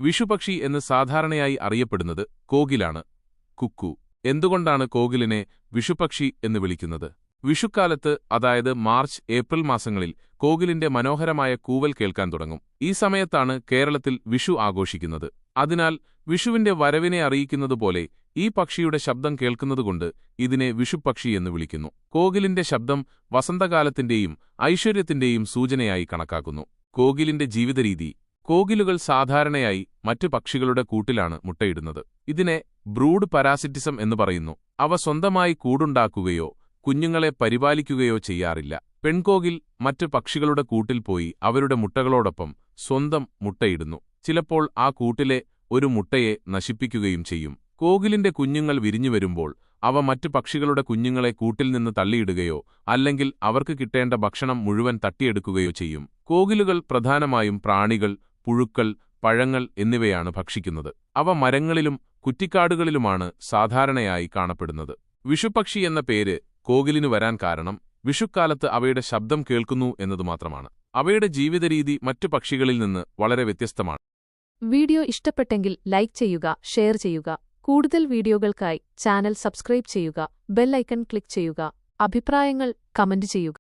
വിഷുപക്ഷി എന്ന് സാധാരണയായി അറിയപ്പെടുന്നത് കോകിലാണ്. കുക്കു. എന്തുകൊണ്ടാണ് കോകിലിനെ വിഷുപക്ഷി എന്ന് വിളിക്കുന്നത്? വിഷുക്കാലത്ത്, അതായത് മാർച്ച്, ഏപ്രിൽ മാസങ്ങളിൽ കോകിലിന്റെ മനോഹരമായ കൂവൽ കേൾക്കാൻ തുടങ്ങും. ഈ സമയത്താണ് കേരളത്തിൽ വിഷു ആഘോഷിക്കുന്നത്. അതിനാൽ വിഷുവിന്റെ വരവിനെ അറിയിക്കുന്നതുപോലെ ഈ പക്ഷിയുടെ ശബ്ദം കേൾക്കുന്നതുകൊണ്ട് ഇതിനെ വിഷുപക്ഷി എന്ന് വിളിക്കുന്നു. കോകിലിന്റെ ശബ്ദം വസന്തകാലത്തിന്റെയും ഐശ്വര്യത്തിന്റെയും സൂചനയായി കണക്കാക്കുന്നു. കോകിലിന്റെ ജീവിതരീതി. കോകിലുകൾ സാധാരണയായി മറ്റു പക്ഷികളുടെ കൂട്ടിലാണ് മുട്ടയിടുന്നത്. ഇതിനെ ബ്രൂഡ് പാരാസിറ്റിസം എന്ന് പറയുന്നു. അവ സ്വന്തമായി കൂടുണ്ടാക്കുകയോ കുഞ്ഞുങ്ങളെ പരിപാലിക്കുകയോ ചെയ്യാറില്ല. പെൺകോകിൽ മറ്റു പക്ഷികളുടെ കൂട്ടിൽ പോയി അവരുടെ മുട്ടകളോടൊപ്പം സ്വന്തം മുട്ടയിടുന്നു. ചിലപ്പോൾ ആ കൂട്ടിലെ ഒരു മുട്ടയെ നശിപ്പിക്കുകയും ചെയ്യും. കോകിലിന്റെ കുഞ്ഞുങ്ങൾ വിരിഞ്ഞുവരുമ്പോൾ അവ മറ്റു പക്ഷികളുടെ കുഞ്ഞുങ്ങളെ കൂട്ടിൽ നിന്ന് തള്ളിയിടുകയോ അല്ലെങ്കിൽ അവർക്ക് കിട്ടേണ്ട ഭക്ഷണം മുഴുവൻ തട്ടിയെടുക്കുകയോ ചെയ്യും. കോകിലുകൾ പ്രധാനമായും പ്രാണികൾ, പുഴുക്കൾ, പഴങ്ങൾ എന്നിവയാണ് ഭക്ഷിക്കുന്നത്. അവ മരങ്ങളിലും കുറ്റിക്കാടുകളിലുമാണ് സാധാരണയായി കാണപ്പെടുന്നത്. വിഷുപക്ഷി എന്ന പേര് കോകിലിനു വരാൻ കാരണം വിഷുക്കാലത്ത് അവയുടെ ശബ്ദം കേൾക്കുന്നു എന്നതുമാത്രമാണ്. അവയുടെ ജീവിതരീതി മറ്റു പക്ഷികളിൽ നിന്ന് വളരെ വ്യത്യസ്തമാണ്. വീഡിയോ ഇഷ്ടപ്പെട്ടെങ്കിൽ ലൈക്ക് ചെയ്യുക, ഷെയർ ചെയ്യുക. കൂടുതൽ വീഡിയോകൾക്കായി ചാനൽ സബ്സ്ക്രൈബ് ചെയ്യുക. ബെൽ ഐക്കൺ ക്ലിക്ക് ചെയ്യുക. അഭിപ്രായങ്ങൾ കമന്റ് ചെയ്യുക.